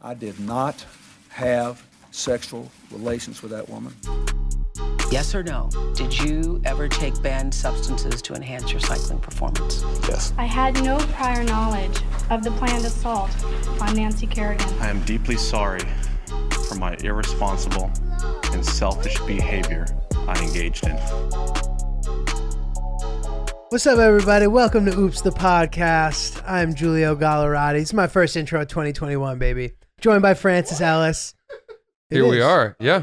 I did not have sexual relations with that woman. Yes or no? Did you ever take banned substances to enhance your cycling performance? Yes. I had no prior knowledge of the planned assault on Nancy Kerrigan. I am deeply sorry for my irresponsible and selfish behavior I engaged in. What's up, everybody? Welcome to Oops, the podcast. I'm Giulio. It's my first intro of 2021, baby. Joined by Francis Ellis. Here we are. Yeah,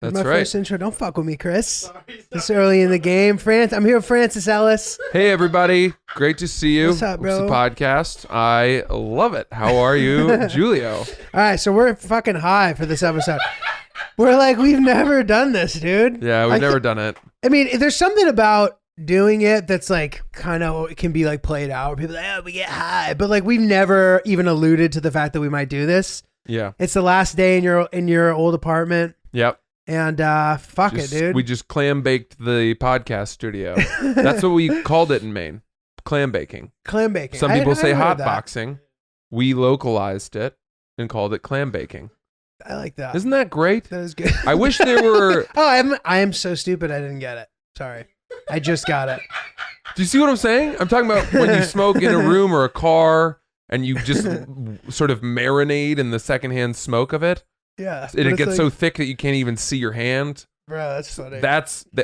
that's my right. First intro. Don't fuck with me, Chris. This early in the game. I'm here with Francis Ellis. Hey, everybody. Great to see you. What's up, bro? Oops, the podcast. I love it. How are you, Giulio? All right, so we're fucking high for this episode. We're like, we've never done this, dude. Yeah, we've never done it. I mean, there's something about doing it that's like kind of, it can be like played out. People are like, oh, we get high. But like, we've never even alluded to the fact that we might do this. Yeah. It's the last day in your old apartment. Yep. And it, dude. We just clam baked the podcast studio. That's what we called it in Maine. Clam baking. Clam baking. Some people say I heard hot that. boxing. We localized it and called it clam baking. I like that. Isn't that great? That is good. I wish there were... I am so stupid I didn't get it. Sorry. I just got it. Do you see what I'm saying? I'm talking about when you smoke in a room or a car and you just sort of marinate in the secondhand smoke of it. Yeah. And it gets so thick that you can't even see your hand. Bro, that's funny.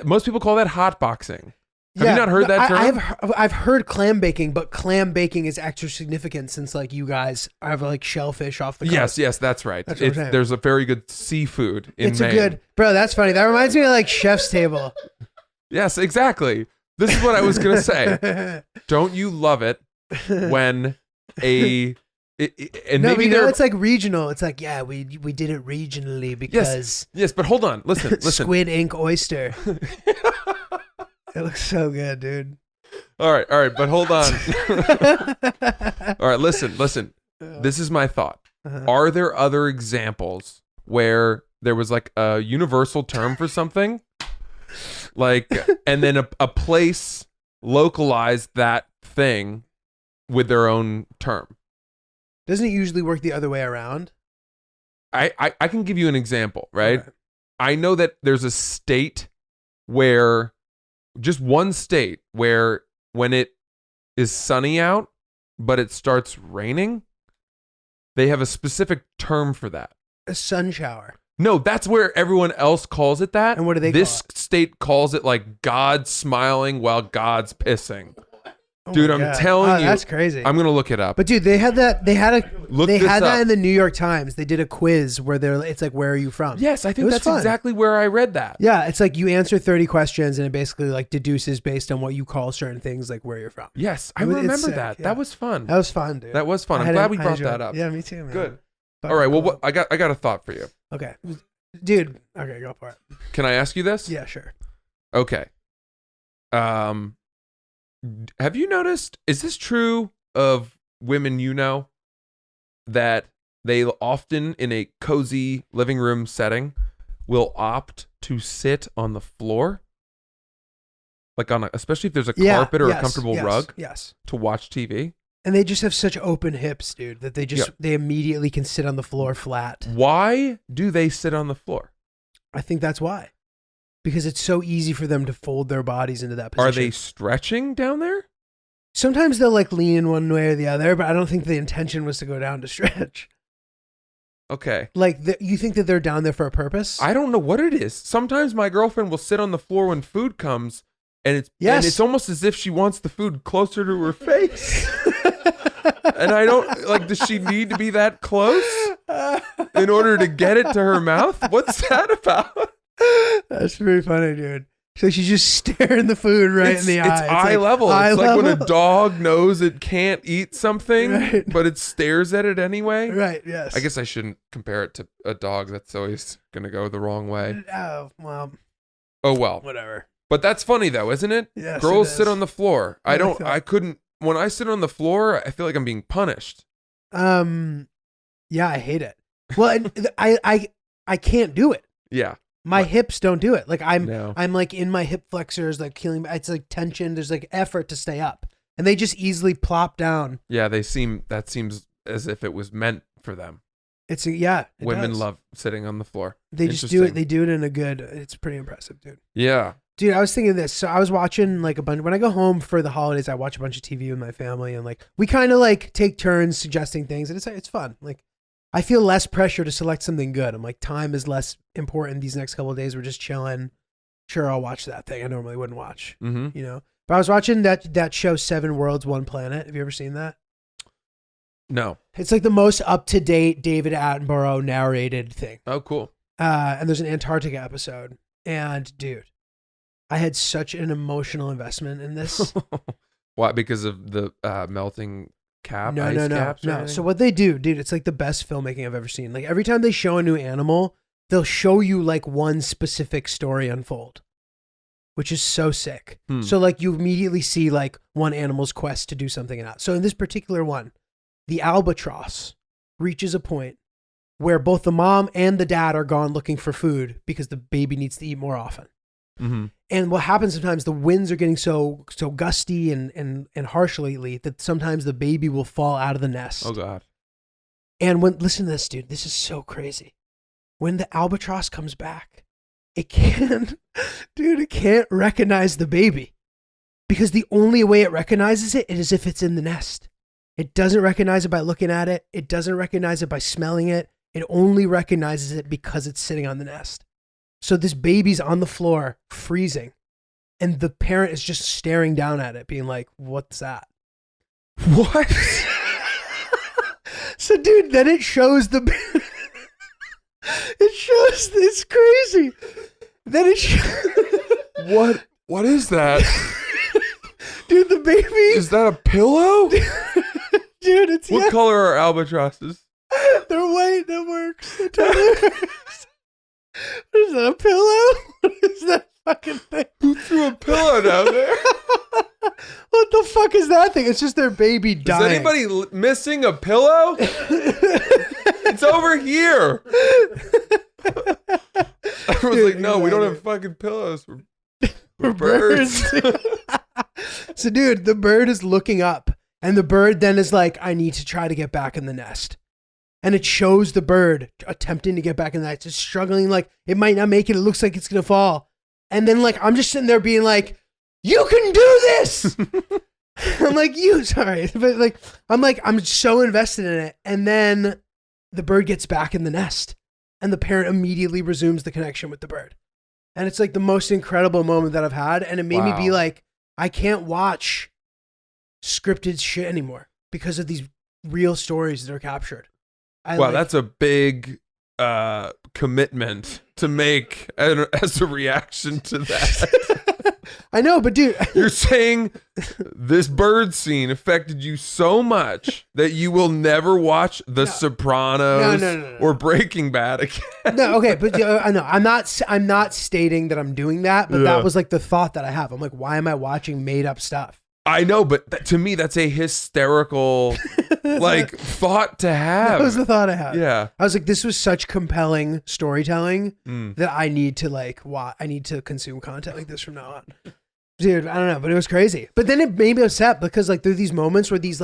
Most people call that hot boxing. Have you not heard that term? I've heard clam baking, but clam baking is extra significant since like you guys have like shellfish off the coast. Yes, that's right. That's what I'm saying. There's a very good seafood in Maine. Bro, that's funny. That reminds me of like Chef's Table. Yes, exactly. This is what I was going to say. Don't you love it when But it's like regional. It's like, yeah, we did it regionally because yes, but hold on. Listen. Squid ink oyster. It looks so good, dude. All right, but hold on. All right, listen. This is my thought. Are there other examples where there was like a universal term for something? Like, and then a place localized that thing with their own term. Doesn't it usually work the other way around? I can give you an example, right? I know that there's a state where, just one state where when it is sunny out, but it starts raining, they have a specific term for that. A sun shower. No, that's where everyone else calls it that. And what do they This call it? state calls it like God smiling while God's pissing. Oh Dude, my I'm God. telling you. That's crazy. I'm going to look it up. But dude, they had that. They had that up. in the New York Times. They did a quiz where it's like, where are you from? Yes, I It think was that's fun. exactly where I read that. Yeah, it's like you answer 30 questions and it basically like deduces based on what you call certain things, like where you're from. Yes, I It's remember sick, that. yeah. That was fun. That was fun, dude. That was fun. I'm I glad we I brought enjoyed that it. up. Yeah, me too, man. Good. Fucking All right. Well, cool. I got a thought for you. Okay, dude. Okay, go for it. Can I ask you this? Yeah, sure. Okay. Have you noticed? Is this true of women you know, that they often in a cozy living room setting will opt to sit on the floor, like especially if there's a carpet or a comfortable rug, to watch TV? And they just have such open hips, dude, that they immediately can sit on the floor flat. Why do they sit on the floor? I think that's why. Because it's so easy for them to fold their bodies into that position. Are they stretching down there? Sometimes they'll like lean one way or the other, but I don't think the intention was to go down to stretch. Okay. Like, you think that they're down there for a purpose? I don't know what it is. Sometimes my girlfriend will sit on the floor when food comes, and it's almost as if she wants the food closer to her face. And I don't, like, does she need to be that close in order to get it to her mouth? What's that about? That's pretty funny, dude. So she's just staring the food in the eye. It's eye level. It's like when a dog knows it can't eat something, but it stares at it anyway. Right, yes. I guess I shouldn't compare it to a dog. That's always going to go the wrong way. Oh, well. Oh, well. Whatever. But that's funny, though, isn't it? Yes, Girls it is. sit on the floor. When I sit on the floor, I feel like I'm being punished. Yeah, I hate it. Well, I can't do it. Yeah. My hips don't do it. Like I'm No. like in my hip flexors, like killing. It's like tension. There's like effort to stay up, and they just easily plop down. Yeah, that seems as if it was meant for them. It's it Women does. love sitting on the floor. They just do it. Interesting. They do it in a good. It's pretty impressive, dude. Yeah. Dude, I was thinking of this. So I was watching like a bunch. When I go home for the holidays, I watch a bunch of TV with my family, and like we kind of like take turns suggesting things, and it's fun. Like I feel less pressure to select something good. I'm like, time is less important these next couple of days. We're just chilling. Sure, I'll watch that thing I normally wouldn't watch. Mm-hmm. You know. But I was watching that show, 7 Worlds, One Planet. Have you ever seen that? No. It's like the most up to date David Attenborough narrated thing. Oh, cool. And there's an Antarctica episode. And dude, I had such an emotional investment in this. Why? Because of the melting cap? No. Caps or anything? So what they do, dude, it's like the best filmmaking I've ever seen. Like every time they show a new animal, they'll show you like one specific story unfold, which is so sick. So like you immediately see like one animal's quest to do something out. So in this particular one, the albatross reaches a point where both the mom and the dad are gone looking for food because the baby needs to eat more often. Mm-hmm. And what happens sometimes, the winds are getting so gusty and harsh lately that sometimes the baby will fall out of the nest. Oh, God. And listen to this, dude. This is so crazy. When the albatross comes back, it can't recognize the baby because the only way it recognizes it is if it's in the nest. It doesn't recognize it by looking at it. It doesn't recognize it by smelling it. It only recognizes it because it's sitting on the nest. So this baby's on the floor, freezing, and the parent is just staring down at it, being like, "What's that?" What? So, dude, then it shows it's crazy. Then it What is that? dude, the baby. Is that a pillow? Dude, it's What color are albatrosses? They're white. That works. That totally works. What is that, a pillow? What is that fucking thing? Who threw a pillow down there? What the fuck is that thing? It's just their baby dying. Is anybody missing a pillow? It's over here. Everyone's like, no, we don't have fucking pillows. We're birds. So, dude, the bird is looking up, and the bird then is like, I need to try to get back in the nest. And it shows the bird attempting to get back in the nest, just struggling, like, it might not make it. It looks like it's going to fall. And then, like, I'm just sitting there being like, you can do this. I'm like, sorry. But, like, I'm so invested in it. And then the bird gets back in the nest, and the parent immediately resumes the connection with the bird. And it's like the most incredible moment that I've had. And it made me be like, I can't watch scripted shit anymore because of these real stories that are captured. That's a big commitment to make as a reaction to that. I know, but dude, You're saying this bird scene affected you so much that you will never watch The Sopranos No. or Breaking Bad again. no, okay, but I know I'm not stating that I'm doing that, but that was like the thought that I have. I'm like, why am I watching made up stuff? I know, but to me, that's a hysterical thought to have. That was the thought I had. Yeah. I was like, this was such compelling storytelling that I need to I need to consume content like this from now on. Dude, I don't know, but it was crazy. But then it made me upset because like there are these moments where these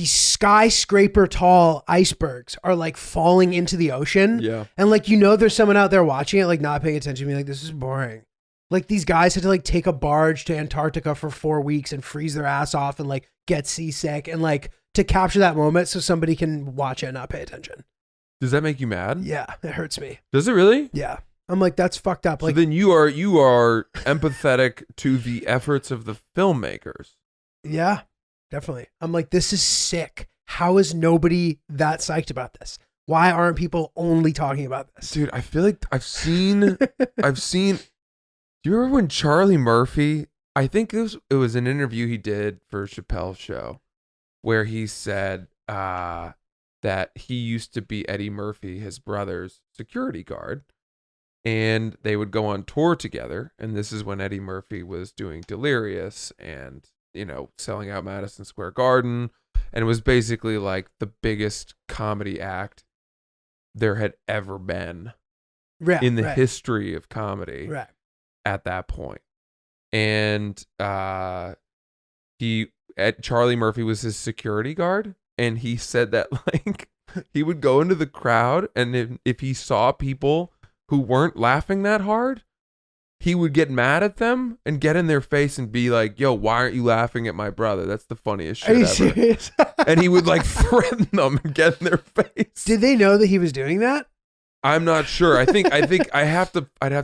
skyscraper tall icebergs are like falling into the ocean. Yeah. And like, there's someone out there watching it, like not paying attention, being like, this is boring. Like these guys had to like take a barge to Antarctica for 4 weeks and freeze their ass off and like get seasick and like to capture that moment so somebody can watch it and not pay attention. Does that make you mad? Yeah, it hurts me. Does it really? Yeah. I'm like, that's fucked up. So Like, then you are empathetic to the efforts of the filmmakers. yeah, definitely. I'm like, this is sick. How is nobody that psyched about this? Why aren't people only talking about this? Dude, I feel like I've seen do you remember when Charlie Murphy, I think it was an interview he did for Chappelle's show where he said that he used to be Eddie Murphy, his brother's security guard, and they would go on tour together. And this is when Eddie Murphy was doing Delirious and, selling out Madison Square Garden. And it was basically like the biggest comedy act there had ever been in the history of comedy. Right. At that point. And Charlie Murphy was his security guard, and he said that he would go into the crowd, and if he saw people who weren't laughing that hard, he would get mad at them and get in their face and be like, yo, why aren't you laughing at my brother? That's the funniest Are shit you ever. serious? And he would like threaten them and get in their face. Did they know that he was doing that? I'm not sure. I think I'd have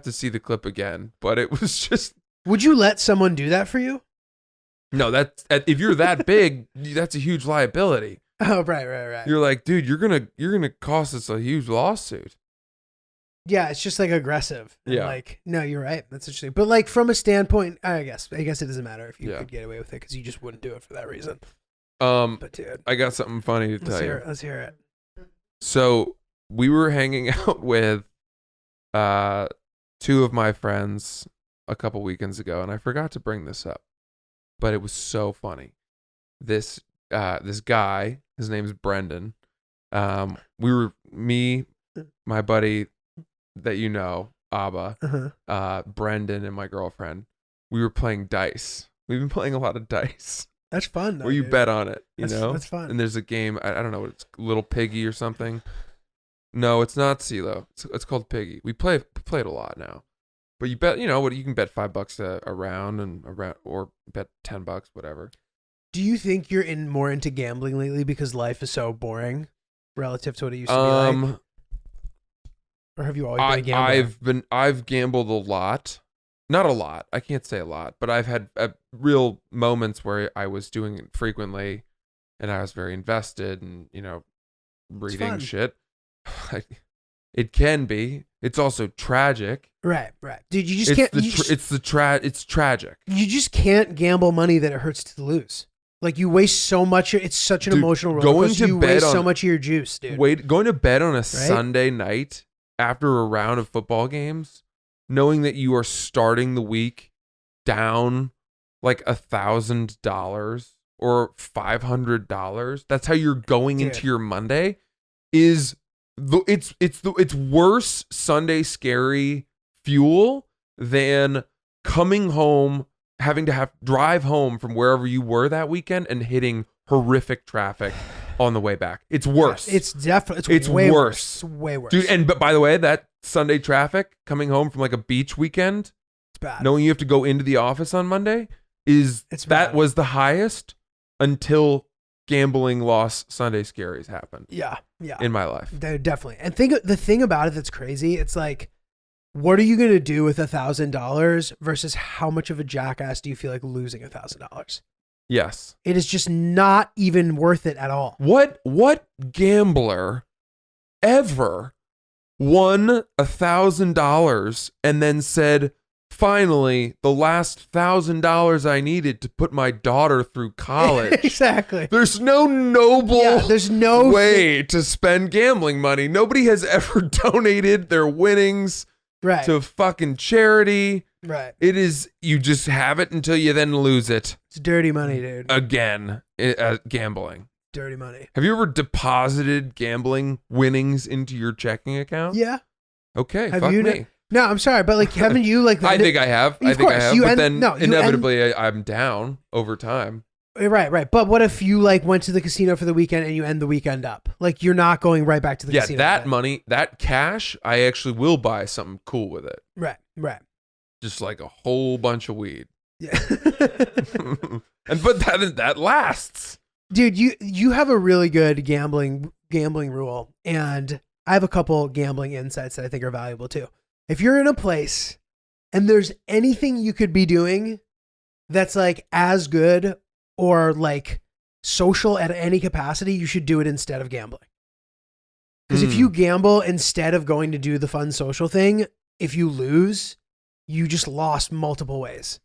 to see the clip again, but it was just. Would you let someone do that for you? No, that's if you're that big, that's a huge liability. Oh, right. You're like, dude, you're gonna cost us a huge lawsuit. Yeah, it's just like aggressive. And Yeah. like, no, you're right. That's interesting. But like from a standpoint, I guess it doesn't matter if you Yeah. could get away with it because you just wouldn't do it for that reason. But dude, I got something funny to let's tell hear you. it. Let's hear it. So we were hanging out with two of my friends a couple weekends ago, and I forgot to bring this up, but it was so funny. This guy, his name's Brendan. Me, my buddy that you know, Abba, Brendan, and my girlfriend. We were playing dice. We've been playing a lot of dice. That's fun. Though, Where you dude. bet on it, That's fun. And there's a game, I don't know, it's Little Piggy or something. No, it's not CeeLo. It's called Piggy. We play it a lot now. But you bet, you can bet $5 a round or bet $10, whatever. Do you think you're more into gambling lately because life is so boring relative to what it used to be like? Or have you always been a gambler? I've gambled a lot. Not a lot. I can't say a lot, but I've had real moments where I was doing it frequently and I was very invested and, reading fun. shit. It can be. It's also tragic. Right. Dude, you just can't. It's tragic. You just can't gamble money that it hurts to lose. Like you waste so much. It's such an emotional roller coaster. You waste so much of your juice, dude. Going to bed on a Sunday night after a round of football games, knowing that you are starting the week down like $1,000 or $500. That's how you're going into your Monday. It's worse Sunday scary fuel than coming home, having to drive home from wherever you were that weekend and hitting horrific traffic on the way back. It's worse. It's definitely it's way worse. It's way worse, dude. But by the way, that Sunday traffic coming home from like a beach weekend, it's bad. Knowing you have to go into the office on Monday was the highest until gambling loss Sunday scaries happened. Yeah. In my life, definitely. And the thing about it that's crazy, it's like, what are you gonna do with $1,000 versus how much of a jackass do you feel like losing $1,000? Yes, it is just not even worth it at all. What gambler ever won $1,000 and then said, finally, the last $1,000 I needed to put my daughter through college? Exactly. There's no noble there's no way to spend gambling money. Nobody has ever donated their winnings to fucking charity. Right. It is, you just have it until you then lose it. It's dirty money, dude. Again, gambling. Dirty money. Have you ever deposited gambling winnings into your checking account? Yeah. Okay, have fuck you me. No, I'm sorry, but like, haven't you like? I think I have. Of course, but then inevitably I'm down over time. Right. But what if you like went to the casino for the weekend and you end the weekend up? Like you're not going right back to the casino. Yeah, that money, that cash, I actually will buy something cool with it. Right. Just like a whole bunch of weed. Yeah. But that lasts. Dude, you have a really good gambling rule, and I have a couple gambling insights that I think are valuable too. If you're in a place and there's anything you could be doing that's like as good or like social at any capacity, you should do it instead of gambling. Because if you gamble instead of going to do the fun social thing, if you lose, you just lost multiple ways.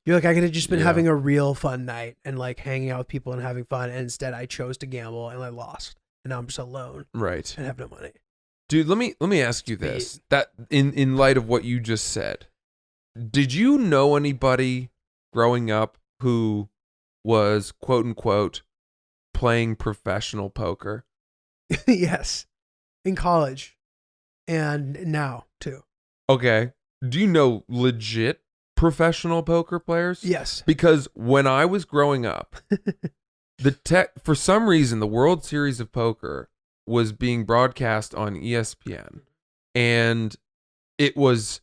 You're like, I could have just been having a real fun night and like hanging out with people and having fun. And instead I chose to gamble and I lost. And now I'm just alone. Right. And have no money. Dude, let me ask you this. That in light of what you just said, did you know anybody growing up who was quote unquote playing professional poker? Yes. In college. And now too. Okay. Do you know legit professional poker players? Yes. Because when I was growing up, for some reason, the World Series of Poker was being broadcast on ESPN, and it was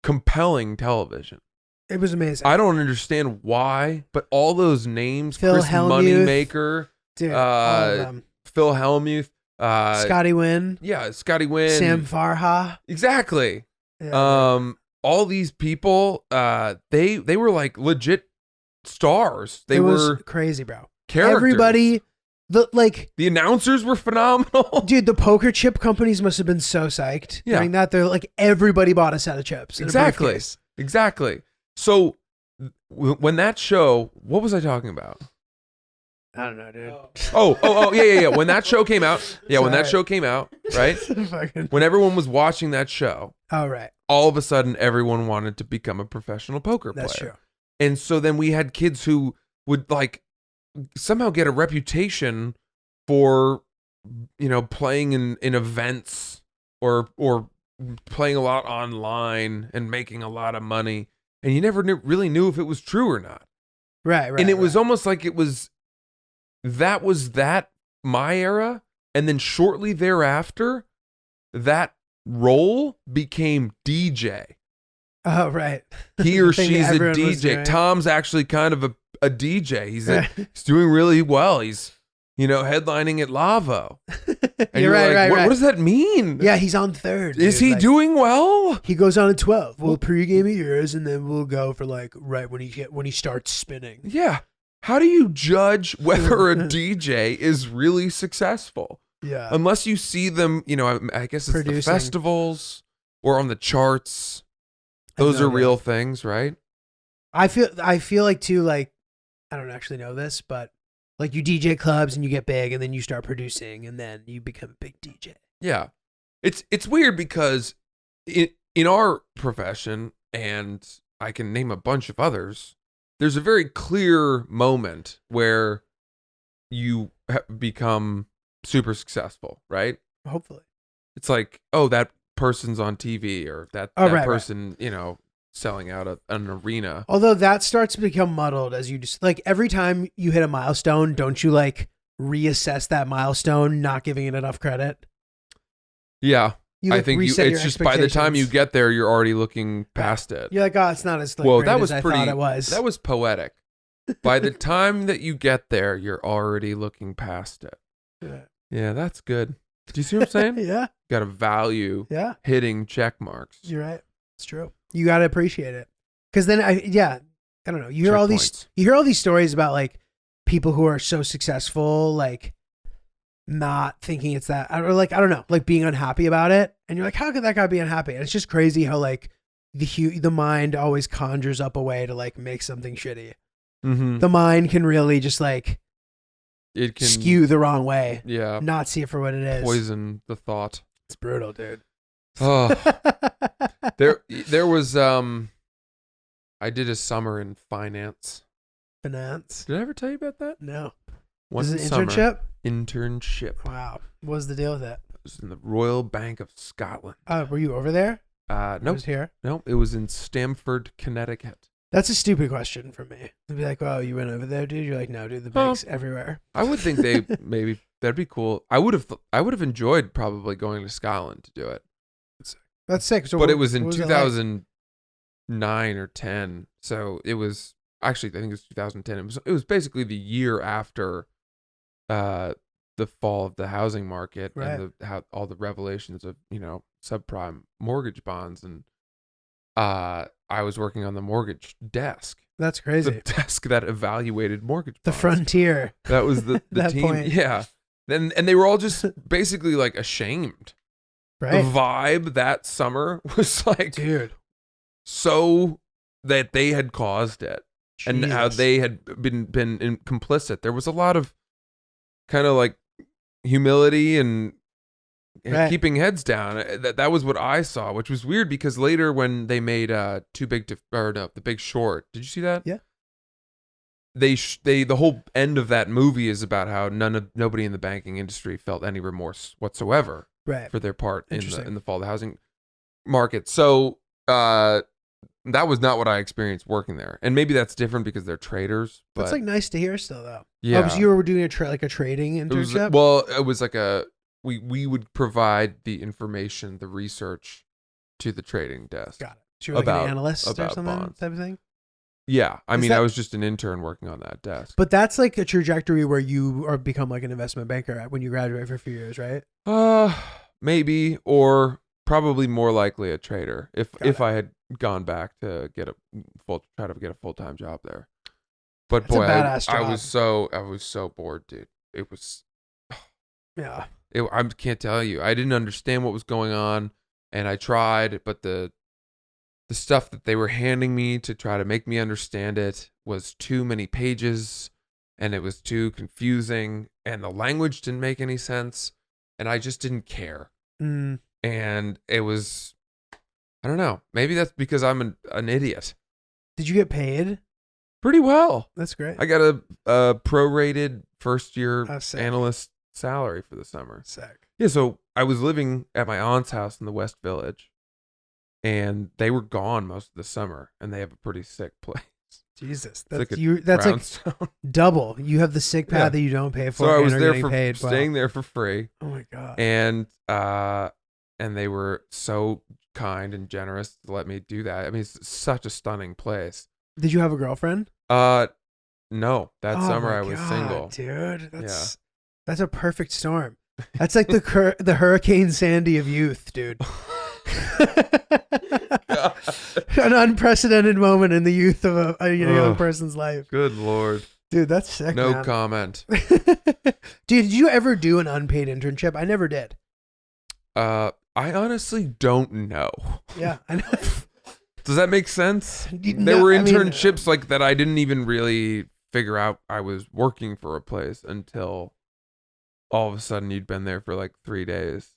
compelling television. It was amazing. I don't understand why, but all those names, Phil Chris Hellmuth. Moneymaker, Dude, all of them. Phil Hellmuth, Scotty Wynn, yeah, Scotty Wynn, Sam Farha. exactly. Yeah. All these people, they were like legit stars. They It was were crazy, bro. characters. Everybody, the announcers were phenomenal. dude, the poker chip companies must have been so psyched. Yeah. Doing that, they're like, everybody bought a set of chips. in a Exactly. briefcase. Exactly. So when that show, what was I talking about? I don't know, dude. Yeah. When that show came out, when that Sorry. show came out, right? Fucking- When everyone was watching that show, oh, right. all of a sudden everyone wanted to become a professional poker player. That's true. And so then we had kids who would like somehow get a reputation for, playing in events or playing a lot online and making a lot of money. And you never really knew if it was true or not. Right. And it was right. almost like that was my era. And then shortly thereafter, that role became DJ. Oh, right. He or The thing she's that a everyone was DJ. doing. Tom's actually kind of a DJ. He's doing really well. He's, headlining at Lavo. And You're right, right, what, right. what does that mean? Yeah, he's on third. Is dude. he Like, doing well? He goes on at 12. We'll pregame at yours, and then we'll go for like right when he starts spinning. Yeah. How do you judge whether a DJ is really successful? Yeah. Unless you see them, I guess it's the Producing. festivals or on the charts. Those no are idea. real things, right? I feel like too, like, I don't actually know this, but like you DJ clubs and you get big and then you start producing and then you become a big DJ. Yeah. It's weird because in our profession, and I can name a bunch of others, there's a very clear moment where you become super successful, right? Hopefully. It's like, oh, that person's on TV, or that Right. person, selling out an arena. Although that starts to become muddled as you just like every time you hit a milestone, don't you like reassess that milestone, not giving it enough credit? Yeah. You, I like, think reset it's your just by the time you expectations. get there, you're already looking past it. You're like, oh, it's not as like, Whoa, great that was as I pretty. thought it was. That was poetic. By the time that you get there, you're already looking past it. Yeah. Yeah, that's good. Do you see what I'm saying? Yeah. Got to value Yeah. hitting check marks. You're right. It's true. You got to appreciate it. Because then I don't know. You hear all these stories about like people who are so successful, like not thinking it's that, or like, I don't know, like being unhappy about it. And you're like, how could that guy be unhappy? And it's just crazy how like the mind always conjures up a way to like make something shitty. Mm-hmm. The mind can really just like It can skew the wrong way, Yeah, not see it for what it is. poison the thought. It's brutal, dude. Oh, there was I did a summer in finance. Finance. Did I ever tell you about that? No. One Is it summer. internship? Internship. Wow. What was the deal with it? It was in the Royal Bank of Scotland. Were you over there? I Nope. was here. Nope. It was in Stamford, Connecticut. That's a stupid question for me. They'd be like, "Oh, you went over there, dude." You're like, "No, dude. The bank's everywhere." I would think maybe that'd be cool. I would have enjoyed probably going to Scotland to do it. That's sick. So But what- it was in what it like? 2009 or 10. So it was actually, I think it was 2010. It was basically the year after the fall of the housing market and all the revelations of, subprime mortgage bonds. And I was working on the mortgage desk. That's The crazy. desk that evaluated mortgage The bonds. frontier. That was the That team. point. Yeah. And they were all just basically like ashamed. Right, The vibe that summer was like dude. so that they had caused it and how Jesus. they had been complicit. There was a lot of kind of like humility and Right. keeping heads down. That was what I saw, which was weird because later when they made The Big Short, did you see that? Yeah. They the whole end of that movie is about how nobody in the banking industry felt any remorse whatsoever Right. for their part in Interesting. the fall of the housing market. So that was not what I experienced working there, and maybe that's different because they're traders. But That's like nice to hear still though. yeah, Oh, because you were doing a trading it was internship. it was like a we would provide the information, the research to the trading desk. Got it. So you're like About- an analyst or about something bonds. type of thing? Yeah, I Is mean, I that- was just an intern working on that desk. But that's like a trajectory where you are become like an investment banker when you graduate for a few years, right? Maybe, or probably more likely a trader if Got it. I had gone back to try to get a full-time job there. But That's a boy, badass I job. was so bored, dude. It was Yeah. I can't tell you. I didn't understand what was going on, and I tried, but the stuff that they were handing me to try to make me understand it was too many pages, and it was too confusing, and the language didn't make any sense, and I just didn't care. Mm. And it was, I don't know. Maybe that's because I'm an idiot. Did you get paid? Pretty well. That's great. I got a prorated first year Oh, sick. analyst salary for the summer. Sick. Yeah, so I was living at my aunt's house in the West Village, and they were gone most of the summer, and they have a pretty sick place. Jesus, It's that's like a you. That's like brownstone. double. You have the sick pad Yeah. that you don't pay for. So I and was are there getting for paid. Wow. staying there for free, Oh my god. and they were so kind and generous to let me do that. I mean, it's such a stunning place. Did you have a girlfriend? No, that Oh summer my I was God, single. dude. That's a perfect storm. That's like the Hurricane Sandy of youth, dude. An unprecedented moment in the youth of a young Ugh. person's life. Good Lord. Dude, that's sick. No man. comment. Dude, did you ever do an unpaid internship? I never did. I honestly don't know. Yeah, I know. Does that make sense? No, There were I mean, internships like that I didn't even really figure out I was working for a place until all of a sudden you'd been there for like 3 days.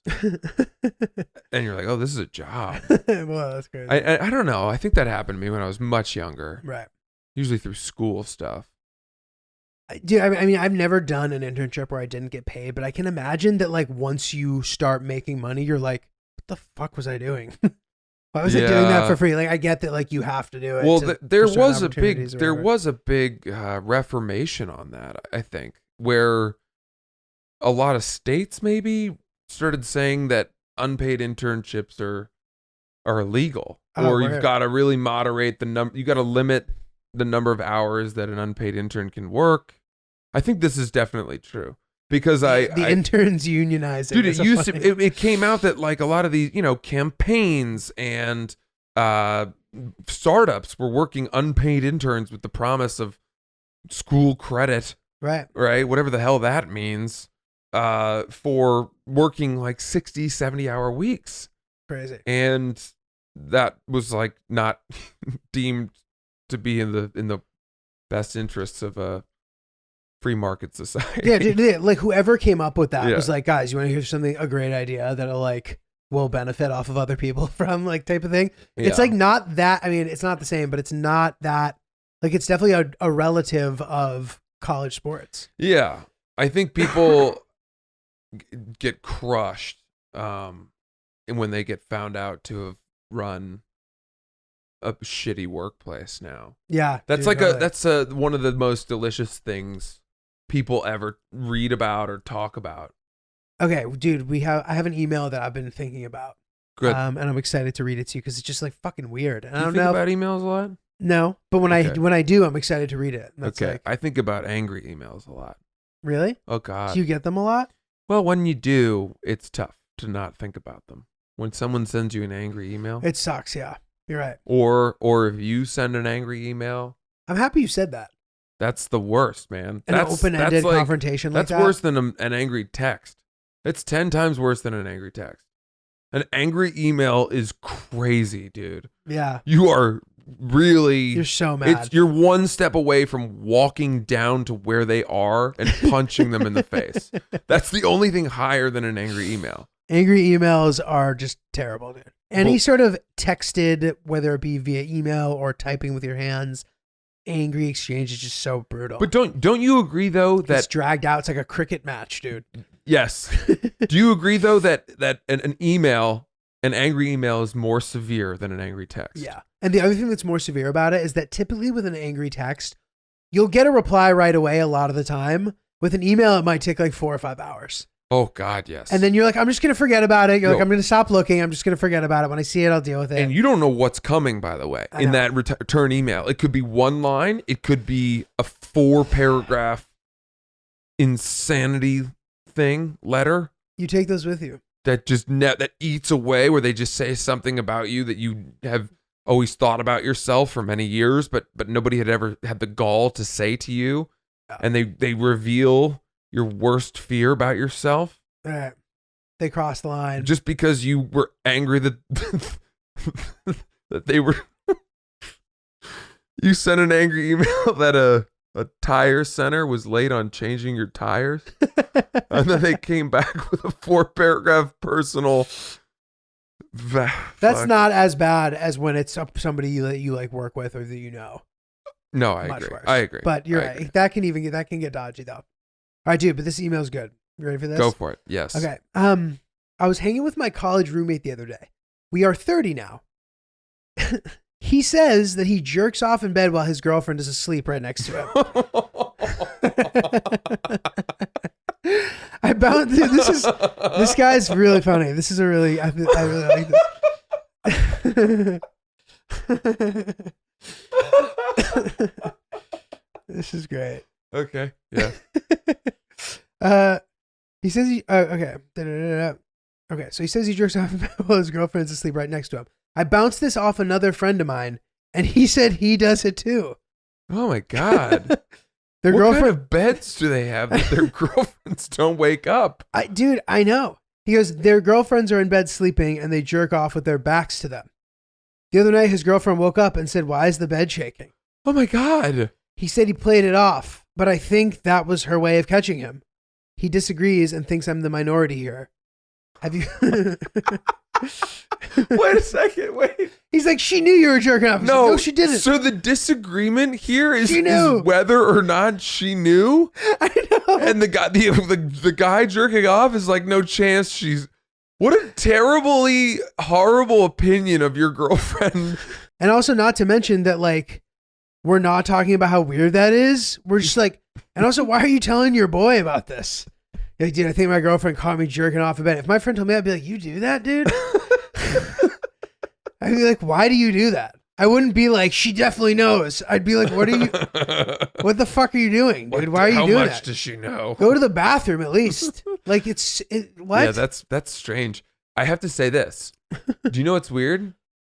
And you're like, oh, this is a job. Well, that's crazy. I don't know. I think that happened to me when I was much younger, Right. usually through school stuff. Dude, I mean, I've never done an internship where I didn't get paid, but I can imagine that like once you start making money, you're like, what the fuck was I doing? Why was I doing that Yeah. for free? Like, I get that like you have to do it. Well, to- there for certain was a big opportunities or whatever. reformation on that, I think, where a lot of states maybe started saying that unpaid internships are illegal, Oh, or you've word. got to really moderate the number. You got to limit the number of hours that an unpaid intern can work. I think this is definitely true because The interns unionizing. dude, is it a used funny- to. It came out that like a lot of these, campaigns and startups were working unpaid interns with the promise of school credit, right. right? Whatever the hell that means, for working like 60, 70-hour weeks, Crazy. and that was like not deemed to be in the best interests of a free market society. Yeah, dude, like whoever came up with that Yeah. was like, guys, you want to hear something, a great idea that'll like will benefit off of other people from like type of thing. It's Yeah. like not that. I mean, it's not the same, but it's not that. Like, it's definitely a relative of college sports. Yeah, I think people get crushed and when they get found out to have run a shitty workplace now. Yeah, That's dude, like totally. one of the most delicious things people ever read about or talk about. Okay, dude, I have an email that I've been thinking about. Good. And I'm excited to read it to you because it's just like fucking weird. And Do I you don't think know. about emails a lot? No, but when Okay. I do, I'm excited to read it. And that's Okay, like, I think about angry emails a lot. really? Oh God. Do you get them a lot? Well, when you do, it's tough to not think about them. When someone sends you an angry email, It sucks. Yeah, you're right. or if you send an angry email, I'm happy you said that. that's the worst, man. An That's open-ended like- confrontation like That's that. worse than an angry text. It's 10 times worse than an angry text. An angry email is crazy, dude. Yeah, You are really you're so mad. you're one step away from walking down to where they are and punching them in the face. That's the only thing higher than an angry email. Angry emails are just terrible, dude. Any Well- sort of texted, whether it be via email or typing with your hands, angry exchange is just so brutal. But don't you agree though it's that dragged out. It's like a cricket match, dude. yes. Do you agree though that an email, an angry email is more severe than an angry text? Yeah. And the other thing that's more severe about it is that typically with an angry text, you'll get a reply right away a lot of the time. With an email, it might take like 4 or 5 hours. Oh God, yes. And then you're like, I'm just gonna forget about it. You're No. like, I'm gonna stop looking. I'm just gonna forget about it. When I see it, I'll deal with it. And you don't know what's coming, by the way, in that return email. It could be one line. It could be a 4-paragraph insanity letter You take those with you. that just that eats away, where they just say something about you that you have always thought about yourself for many years, but nobody had ever had the gall to say to you, and they reveal your worst fear about yourself. All right. They cross the line. Just because you were angry that that they were you sent an angry email that a tire center was late on changing your tires, and then they came back with a 4-paragraph personal That's not as bad as when it's somebody you like work with or that you know. No, I Much agree. worse. I agree. But you're I right. agree. That can get dodgy though. All right, dude, but this email's good. You ready for this? Go for it. Yes. Okay. I was hanging with my college roommate the other day. We are 30 now. He says that he jerks off in bed while his girlfriend is asleep right next to him. Dude, this guy's really funny. This is I really like this. This is great. Okay. Yeah. He says okay. Okay, so he says he jerks off in bed while his girlfriend's asleep right next to him. I bounced this off another friend of mine, and he said he does it too. Oh my God. Their what girlfriend. kind of beds do they have that their girlfriends don't wake up? Dude, I know. He goes, their girlfriends are in bed sleeping, and they jerk off with their backs to them. The other night, his girlfriend woke up and said, "Why is the bed shaking?" Oh my God. He said he played it off, but I think that was her way of catching him. He disagrees and thinks I'm the minority here. Have you? Wait a second. Wait. He's like, she knew you were jerking off. No, No, she didn't. So the disagreement here is She knew. whether or not she knew. I know. And the guy jerking off is like, no chance. She's. What a terribly horrible opinion of your girlfriend. And also, not to mention that, like, we're not talking about how weird that is. We're just like, and also, why are you telling your boy about this? You're like, dude, I think my girlfriend caught me jerking off in bed. If my friend told me, I'd be like, you do that, dude? I'd be like, why do you do that? I wouldn't be like, she definitely knows. I'd be like, what the fuck are you doing, dude? Why are you doing that? How much does she know? Go to the bathroom at least. Like, what? Yeah, that's strange. I have to say this. Do you know what's weird?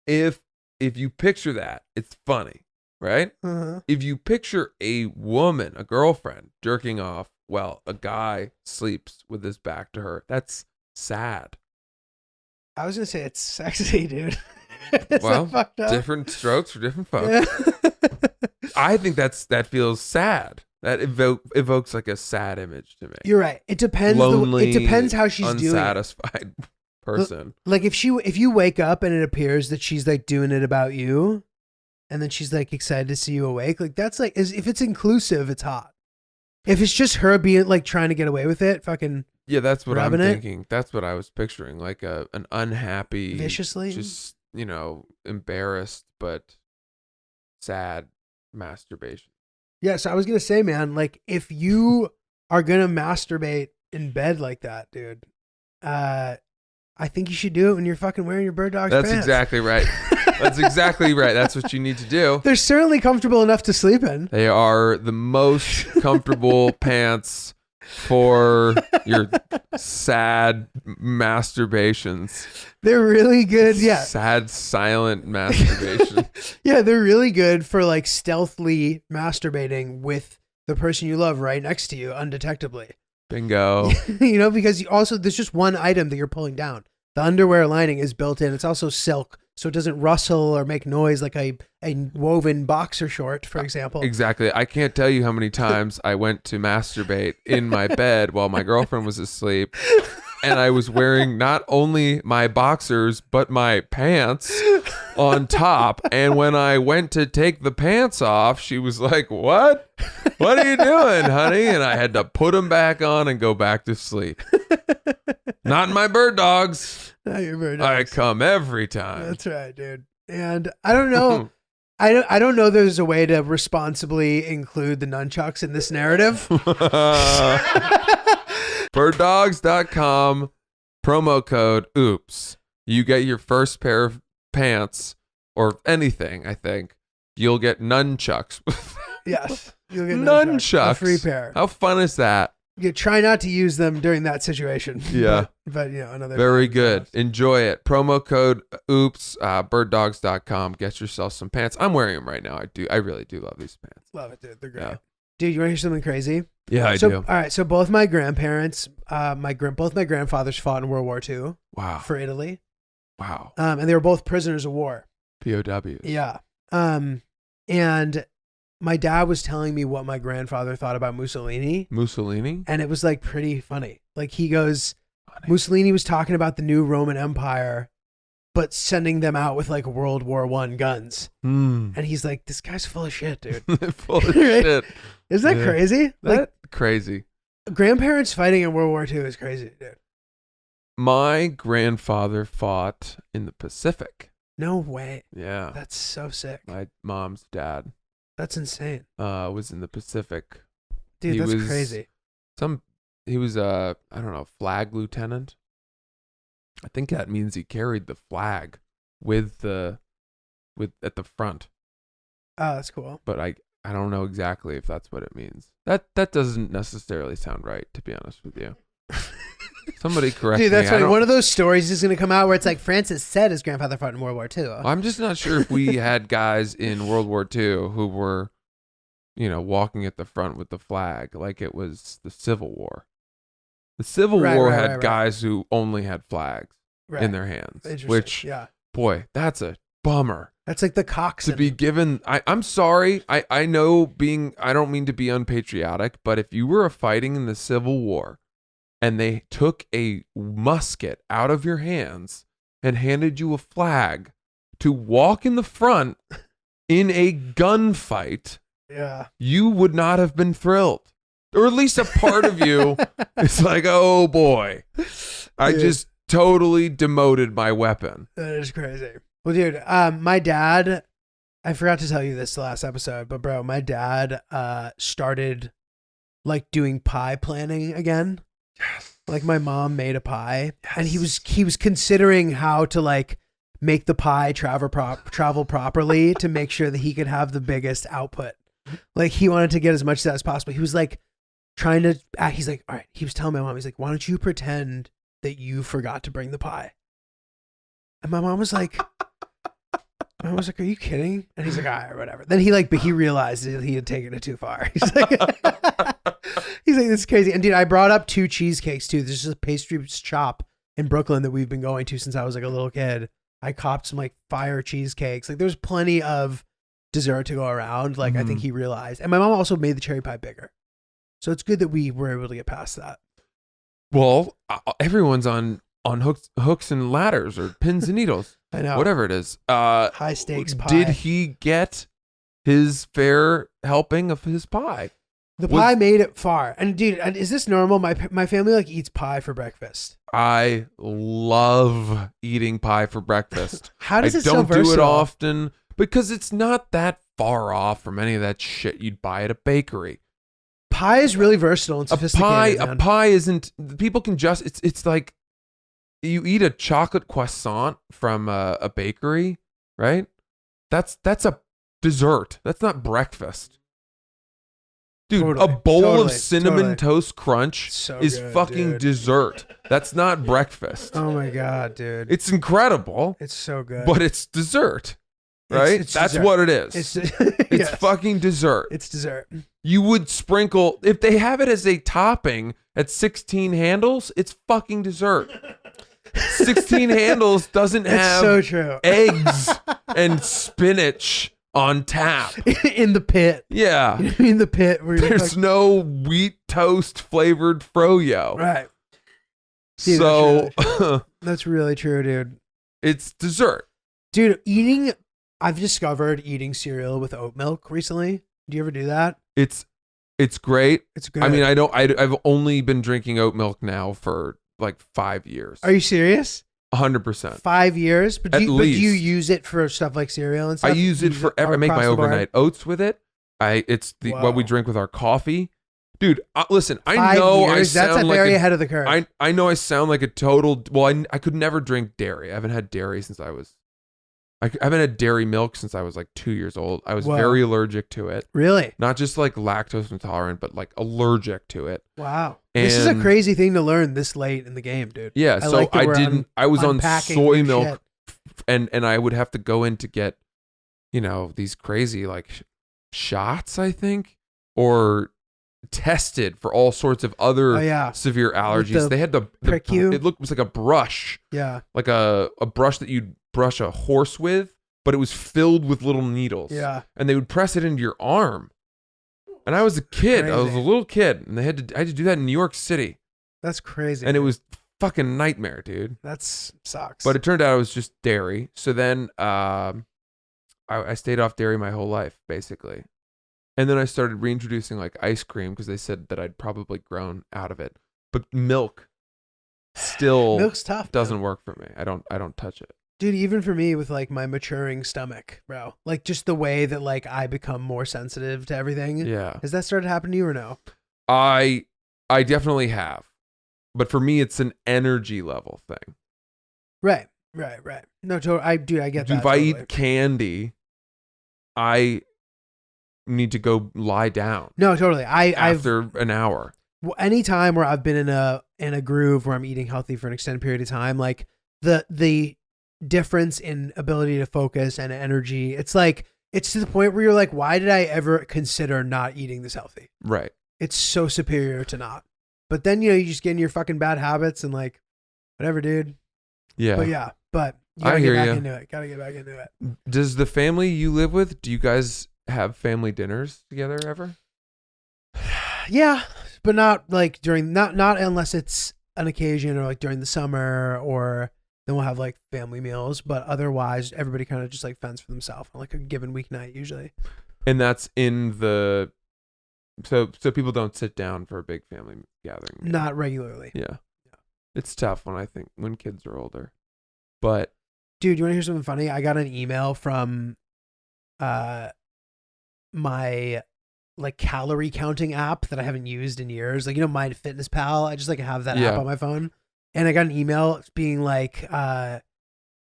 If you picture that, it's funny, right? Uh-huh. If you picture a woman, a girlfriend, jerking off while a guy sleeps with his back to her, that's sad. I was going to say it's sexy, dude. It's Well, not fucked up. different strokes for different folks. I think that feels sad. That evokes like a sad image to me. You're right. It depends. Lonely, it depends how she's doing it. unsatisfied person. Like if you wake up and it appears that she's like doing it about you, and then she's like excited to see you awake, like that's like if it's inclusive, it's hot. If it's just her being like trying to get away with it, fucking Yeah, that's what I'm rubbing it? thinking. That's what I was picturing, like an unhappy, viciously. just embarrassed but sad masturbation. Yeah, so I was gonna say, man, like if you are gonna masturbate in bed like that, dude, I think you should do it when you're fucking wearing your bird dog's That's pants. exactly right. That's exactly right. That's what you need to do. They're certainly comfortable enough to sleep in. They are the most comfortable pants for your sad masturbations. They're really good. Yeah. Sad, silent masturbation. Yeah, they're really good for like stealthily masturbating with the person you love right next to you undetectably. Bingo. Because there's just one item that you're pulling down. The underwear lining is built in. It's also silk, so it doesn't rustle or make noise like a woven boxer short, for example. Exactly. I can't tell you how many times I went to masturbate in my bed while my girlfriend was asleep. And I was wearing not only my boxers, but my pants on top. And when I went to take the pants off, she was like, "What? What are you doing, honey?" And I had to put them back on and go back to sleep. Not my bird dogs. Not your bird I dogs. come every time. That's right, dude. And I don't know. I don't know there's a way to responsibly include the nunchucks in this narrative. Birddogs.com, promo code OOPS. You get your first pair of pants or anything, I think. You'll get nunchucks. Yes. You'll get Nunchucks. A free pair. How fun is that? You try not to use them during that situation. Yeah. But another Very time, good. Enjoy it. Promo code OOPS, birddogs.com. Get yourself some pants. I'm wearing them right now. I really do love these pants. Love it, dude. They're great. Yeah. Dude, you want to hear something crazy? Yeah, I so, do. All right. So both my grandparents, both my grandfathers fought in World War II Wow. for Italy. Wow. And they were both prisoners of war. POWs. Yeah. And my dad was telling me what my grandfather thought about Mussolini. Mussolini? And it was like pretty funny. Like he goes, Mussolini was talking about the new Roman Empire, but sending them out with like World War I guns. And he's like, this guy's full of shit, dude. Full of Right? shit. Isn't that crazy? Like Crazy. grandparents fighting in World War II is crazy, dude. My grandfather fought in the Pacific. No way. Yeah. That's so sick. My mom's dad That's insane. was in the Pacific. Dude, He that's was crazy. He was a, I don't know, flag lieutenant. I think that means he carried the flag at the front. Oh, that's cool. But I don't know exactly if that's what it means. That doesn't necessarily sound right, to be honest with you. Somebody correct Dude, me. that's funny. One of those stories is going to come out where it's like Francis said his grandfather fought in World War II. I'm just not sure if we had guys in World War II who were, walking at the front with the flag like it was the Civil War. The Civil War had guys who only had flags in their hands, Interesting. which, boy, that's a bummer. That's like the coxswain. To be given, I'm sorry. I know I don't mean to be unpatriotic, but if you were fighting in the Civil War and they took a musket out of your hands and handed you a flag to walk in the front in a gunfight, you would not have been thrilled. Or at least a part of you is like, oh boy, I just totally demoted my weapon. That is crazy. Well, dude, my dad, I forgot to tell you this the last episode, but bro, my dad started like doing pie planning again. Yes. Like my mom made a pie, and he was considering how to like make the pie travel properly to make sure that he could have the biggest output. Like he wanted to get as much of that as possible. He was like trying to. He's like, all right. He was telling my mom, he's like, why don't you pretend that you forgot to bring the pie? And my mom was like, are you kidding? And he's like, all right, whatever. Then he realized that he had taken it too far. He's like, this is crazy. And dude, I brought up 2 cheesecakes too. There's just a pastry shop in Brooklyn that we've been going to since I was like a little kid. I copped some like fire cheesecakes. Like there's plenty of dessert to go around. Like I think he realized. And my mom also made the cherry pie bigger. So it's good that we were able to get past that. Well, everyone's on hooks and ladders or pins and needles. I know. Whatever it is. High stakes pie. Did he get his fair helping of his pie? The pie made it far. And dude, is this normal? My family like eats pie for breakfast. I love eating pie for breakfast. How does I it so don't do it versatile? often because it's not that far off from any of that shit you'd buy at a bakery. Pie is really versatile and sophisticated. A pie isn't. People can just. It's like you eat a chocolate croissant from a bakery, right? That's a dessert. That's not breakfast. Dude, Totally, a bowl totally, of cinnamon totally. toast crunch So is good, fucking dude. dessert. That's not breakfast. Oh my god, dude! It's incredible, It's so good. but it's dessert, right? It's That's dessert. what it is. It's It's fucking dessert. It's dessert. You would sprinkle, if they have it as a topping at 16 handles, it's fucking dessert. 16 handles doesn't It's have so true. eggs and spinach on tap. In the pit. Yeah. In the pit. Where you're There's no wheat toast flavored froyo. right. Dude, So That's really true, dude. it's dessert. Dude, I've discovered eating cereal with oat milk recently. Do you ever do that? It's great. It's good. I mean, I've only been drinking oat milk now for like 5 years. Are you serious? 100%. 5 years? But do you least. use it for stuff like cereal and stuff? I use it for I make my across the board? overnight oats with it. It's what we Wow. drink with our coffee. Dude, listen, I 5 know years, I that's sound like very ahead of the curve. I know I sound like a total. Well, I could never drink dairy. I haven't had dairy since I haven't had dairy milk since I was like 2 years old. I was Whoa. very allergic to it. Really? Not just like lactose intolerant, but like allergic to it. Wow. This is a And- crazy thing to learn this late in the game, dude. Yeah, I so like that I we're didn't. I was on unpacking soy new milk, shit. and I would have to go in to get, these crazy like shots, I think, or tested for all sorts of other Oh, yeah. severe allergies. the They had prick you? it was like a brush, Yeah. like a brush that you'd brush a horse with, but it was filled with little needles. Yeah. And they would press it into your arm. And I was a kid. I was a Crazy. little kid, and I had to do that in New York City, That's crazy. and it dude. was fucking nightmare, dude. That's sucks. But it turned out it was just dairy. So then I stayed off dairy my whole life, basically. And then I started reintroducing like ice cream because they said that I'd probably grown out of it. But milk still Milk's tough, doesn't man. work for me. I don't touch it. Dude, even for me with like my maturing stomach, bro. Like just the way that like I become more sensitive to everything. Yeah. Has that started happening to you or no? I definitely have. But for me it's an energy level thing. Right. No, I get that. If I totally. eat candy, I need to go lie down No, totally. I've after an hour. any time where I've been in a groove where I'm eating healthy for an extended period of time, like the difference in ability to focus and energy, it's to the point where you're like, why did I ever consider not eating this healthy? Right. It's so superior to not. But then you just get in your fucking bad habits and like whatever, dude. Yeah. But you I gotta hear get back ya. into it. Gotta get back into it. Does the family you live with, do you guys have family dinners together ever? Yeah, but not like during not unless it's an occasion or like during the summer, or then we'll have like family meals. But otherwise, everybody kind of just like fends for themselves on like a given weeknight usually. And that's in the so people don't sit down for a big family gathering. Not regularly. Yeah. It's tough when kids are older. But Dude, you want to hear something funny? I got an email from my like calorie counting app that I haven't used in years. Like, MyFitnessPal. I just like have that app Yeah. on my phone. And I got an email being like,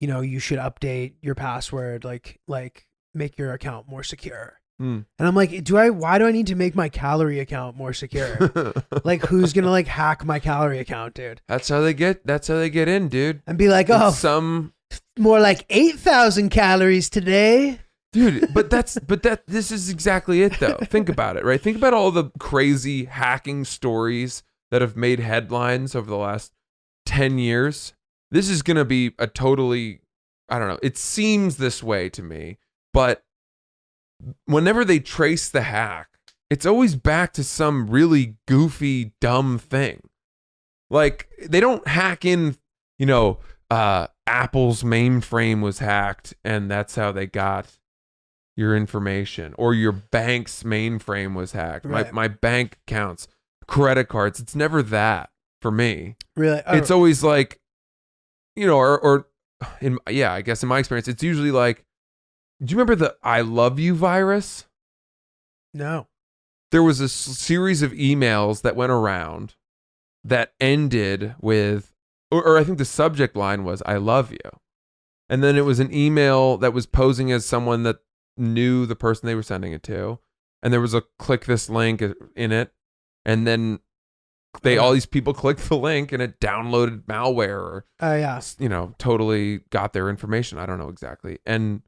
you should update your password, like make your account more secure. And I'm like, why do I need to make my calorie account more secure? Like, who's gonna like hack my calorie account, dude? that's how they get in, dude. And be like, It's more like 8,000 calories today. Dude, this is exactly it though. Think about it, right? Think about all the crazy hacking stories that have made headlines over the last 10 years. This is going to be a totally, I don't know, it seems this way to me, but whenever they trace the hack, it's always back to some really goofy, dumb thing. Like, they don't hack in, Apple's mainframe was hacked and that's how they got your information, or your bank's mainframe was hacked. Right. My bank accounts, credit cards. It's never that for me. Really? It's always like, I guess in my experience, it's usually like, do you remember the I love you virus? No. There was a series of emails that went around that ended with, or I think the subject line was, I love you. And then it was an email that was posing as someone that knew the person they were sending it to. And there was a click this link in it. And then all these people clicked the link and it downloaded malware or, Yeah. totally got their information. I don't know exactly. And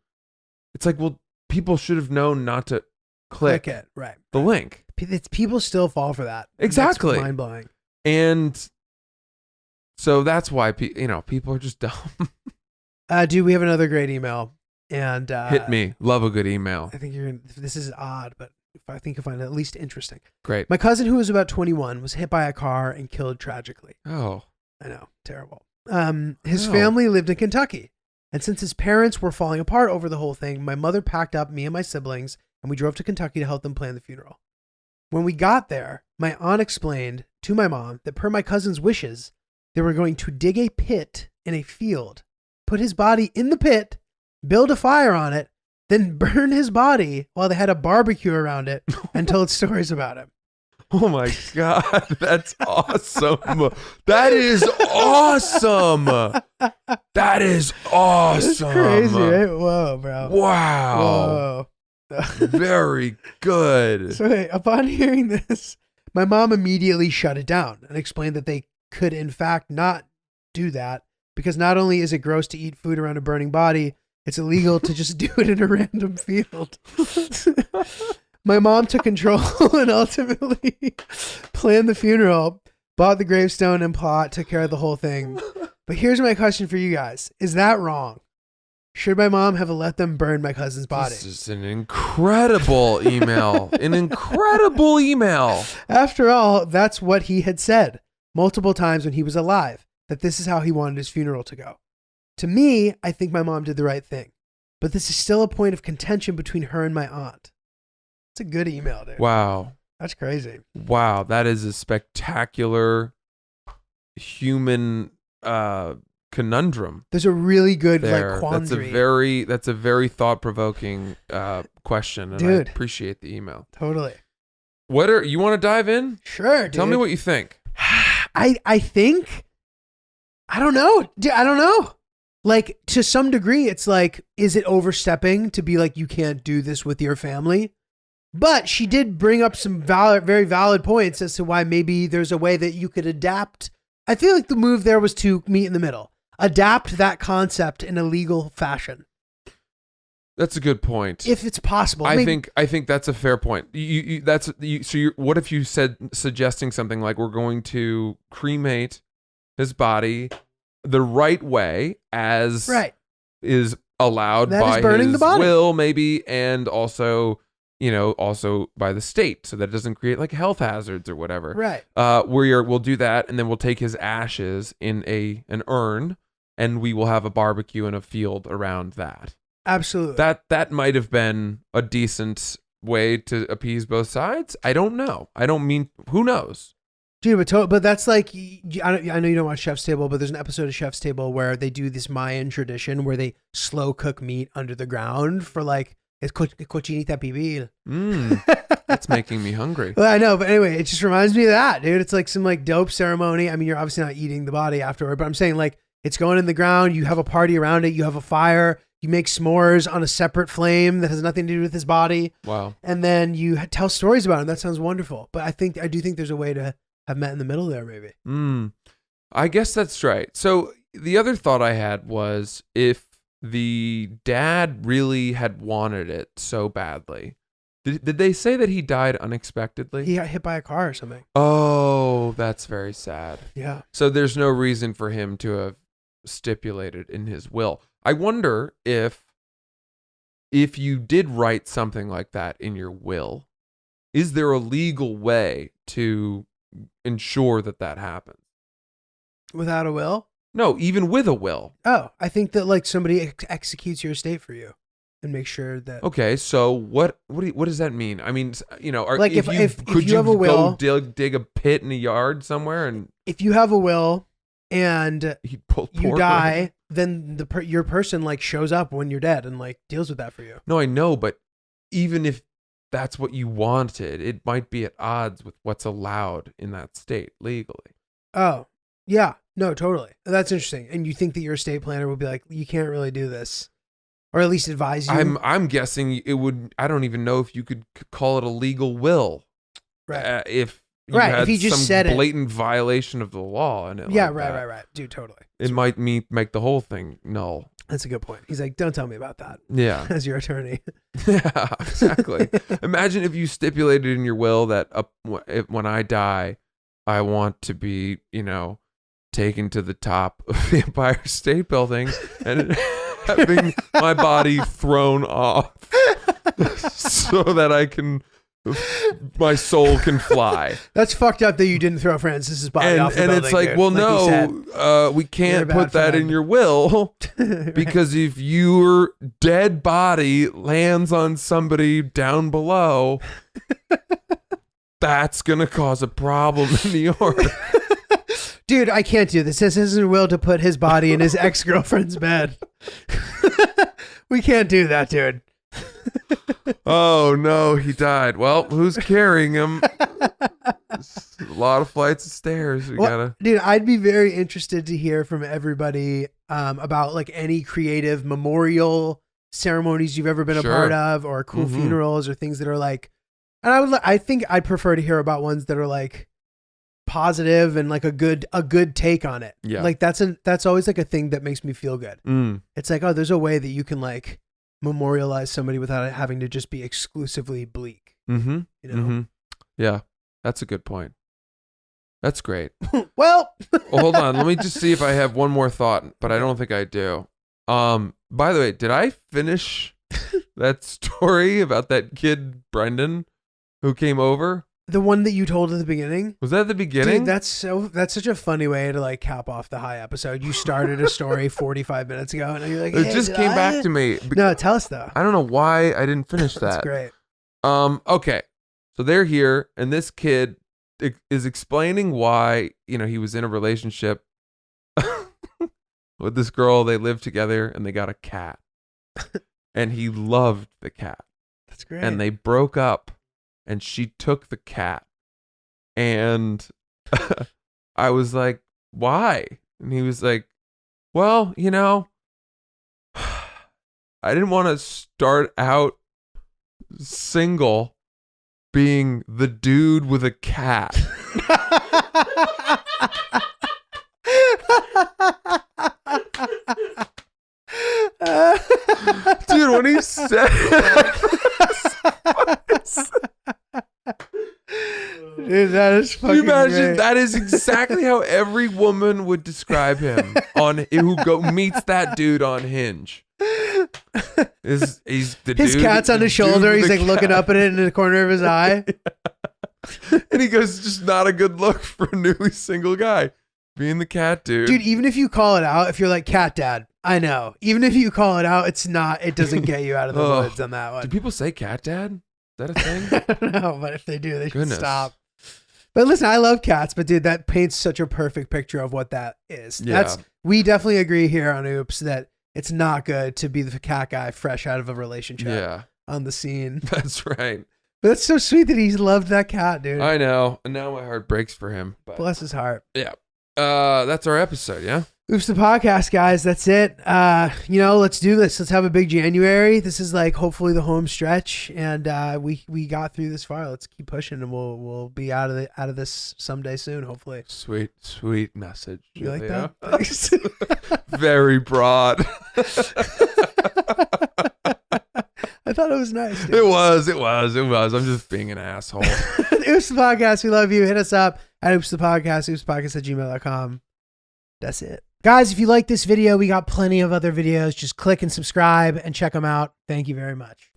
it's like, well, people should have known not to click it. Right. the link. People still fall for that. Exactly. Mind blowing. And so that's why people are just dumb. Dude, we have another great email, and Hit me. Love a good email. I think this is odd, but I think you'll find it at least interesting. Great. My cousin, who was about 21, was hit by a car and killed tragically. Oh. I know, terrible. His No. family lived in Kentucky, and since his parents were falling apart over the whole thing, my mother packed up me and my siblings, and we drove to Kentucky to help them plan the funeral. When we got there, my aunt explained to my mom that per my cousin's wishes, they were going to dig a pit in a field, put his body in the pit, build a fire on it, then burn his body while they had a barbecue around it and told stories about him. Oh my God, that's awesome. That is awesome. That is awesome. That's crazy, right? Whoa, bro. Wow. Whoa. Very good. So wait, upon hearing this, my mom immediately shut it down and explained that they could in fact not do that because not only is it gross to eat food around a burning body, it's illegal to just do it in a random field. My mom took control and ultimately planned the funeral, bought the gravestone and plot, took care of the whole thing. But here's my question for you guys. Is that wrong? Should my mom have let them burn my cousin's body? This is an incredible email. An incredible email. After all, that's what he had said multiple times when he was alive, that this is how he wanted his funeral to go. To me, I think my mom did the right thing. But this is still a point of contention between her and my aunt. It's a good email, dude. Wow. That's crazy. Wow. That is a spectacular human conundrum. There's a really good There. like quandary. That's a very thought-provoking question, and Dude. I appreciate the email. Totally. You want to dive in? Sure, dude. Tell me what you think. I think I don't know. Dude, I don't know. Like to some degree, it's like, is it overstepping to be like you can't do this with your family? But she did bring up some very valid points as to why maybe there's a way that you could adapt. I feel like the move there was to meet in the middle. Adapt that concept in a legal fashion. That's a good point. If it's possible. I think that's a fair point. What if you suggesting something like we're going to cremate his body the right way as right. is allowed That by is burning his the body. will maybe, and also by the state, so that it doesn't create like health hazards or whatever. Right. We'll do that, and then we'll take his ashes in an urn, and we will have a barbecue in a field around that. Absolutely. That might have been a decent way to appease both sides. I don't know. I don't mean, who knows? Dude, but that's like, I know you don't watch Chef's Table, but there's an episode of Chef's Table where they do this Mayan tradition where they slow cook meat under the ground for like, it's cochinita pibil. That's making me hungry. Well, I know, but anyway, it just reminds me of that, dude. It's like some like dope ceremony. I mean, you're obviously not eating the body afterward, but I'm saying like it's going in the ground. You have a party around it. You have a fire. You make s'mores on a separate flame that has nothing to do with his body. Wow. And then you tell stories about him. That sounds wonderful. But I do think there's a way to have met in the middle there, maybe. I guess that's right. So the other thought I had was if the dad really had wanted it so badly, did they say that he died unexpectedly? He got hit by a car or something. Oh, that's very sad. Yeah. So there's no reason for him to have stipulated in his will. I wonder if you did write something like that in your will, is there a legal way to ensure that happens? Without a will? No, even with a will. Oh, I think that like somebody executes your estate for you and make sure that. Okay, so what does that mean? I mean, Like if you have a will, go dig a pit in a yard somewhere and if you have a will and he'd pull you die, then your person like shows up when you're dead and like deals with that for you. No, I know, but even if that's what you wanted, it might be at odds with what's allowed in that state legally. Oh, yeah. No, totally. That's interesting. And you think that your estate planner would be like, you can't really do this, or at least advise you? I'm guessing it would. I don't even know if you could call it a legal will. Right. If you right. had If he just some said blatant violation of the law in it. Yeah. like Right. that, Right. Dude, totally. It might make the whole thing null. That's a good point. He's like, don't tell me about that. Yeah. As your attorney. Yeah, exactly. Imagine if you stipulated in your will that when I die, I want to be, taken to the top of the Empire State Building and having my body thrown off so that my soul can fly. That's fucked up that you didn't throw Francis's body off the and building, it's like, dude. well, Like no, we can't You're a put bad that in friend. your will because if your dead body lands on somebody down below, that's gonna cause a problem in New York. Dude, I can't do this. This isn't will to put his body in his ex-girlfriend's bed. We can't do that, dude. Oh no, he died. Well, who's carrying him? lot of flights of stairs. We Well, gotta. dude, I'd be very interested to hear from everybody about like any creative memorial ceremonies you've ever been a Sure. part of, or cool Mhm. funerals, or things that are like. And I think I'd prefer to hear about ones that are like positive and like a good take on it. Yeah. Like that's always like a thing that makes me feel good. Mm. It's like, oh, there's a way that you can like memorialize somebody without it having to just be exclusively bleak. Mm-hmm. You know. Mm-hmm. Yeah, that's a good point. That's great. Well, Well, hold on. Let me just see if I have one more thought, but I don't think I do. By the way, did I finish that story about that kid Brendan who came over? the one that you told at the beginning. Was that at the beginning? Dude, that's such a funny way to like cap off the high episode. You started a story 45 minutes ago, and you're like, it hey, just did came I? back to me. No, tell us though. I don't know why I didn't finish that. That's great. Okay. So they're here, and this kid is explaining why, he was in a relationship with this girl. They lived together, and they got a cat. And he loved the cat. That's great. And they broke up, and she took the cat. And I was like, why? And he was like, well, I didn't want to start out single being the dude with a cat. Dude, when he said Dude, that is Can fucking you imagine? great. That is exactly how every woman would describe him who meets that dude on Hinge. He's the His dude, cat's on the his dude shoulder. with He's the like looking cat. up at it in the corner of his eye. And he goes, it's just not a good look for a newly single guy being the cat dude. Dude, even if you call it out, if you're like cat dad, I know. Even if you call it out, it doesn't get you out of the Ugh. woods on that one. Do people say cat dad? Is that a thing? I don't know, but if they do, they should Goodness. stop. But listen, I love cats, but dude, that paints such a perfect picture of what that is. Yeah. We definitely agree here on Oops that it's not good to be the cat guy fresh out of a relationship Yeah, on the scene. that's right. But that's so sweet that he's loved that cat, dude. I know. And now my heart breaks for him. But Bless his heart. yeah. That's our episode, yeah? Oops, the podcast, guys. That's it. Let's do this. Let's have a big January. This is like hopefully the home stretch, and we got through this far. Let's keep pushing, and we'll be out of this someday soon. Hopefully. Sweet message. You like Giulio. that? Thanks. Very broad. I thought it was nice. Dude. It was. I'm just being an asshole. Oops, the podcast. We love you. Hit us up at Oops the podcast. OopsPodcast@gmail.com. That's it. Guys, if you like this video, we got plenty of other videos. Just click and subscribe and check them out. Thank you very much.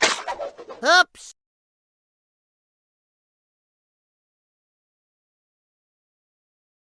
Oops.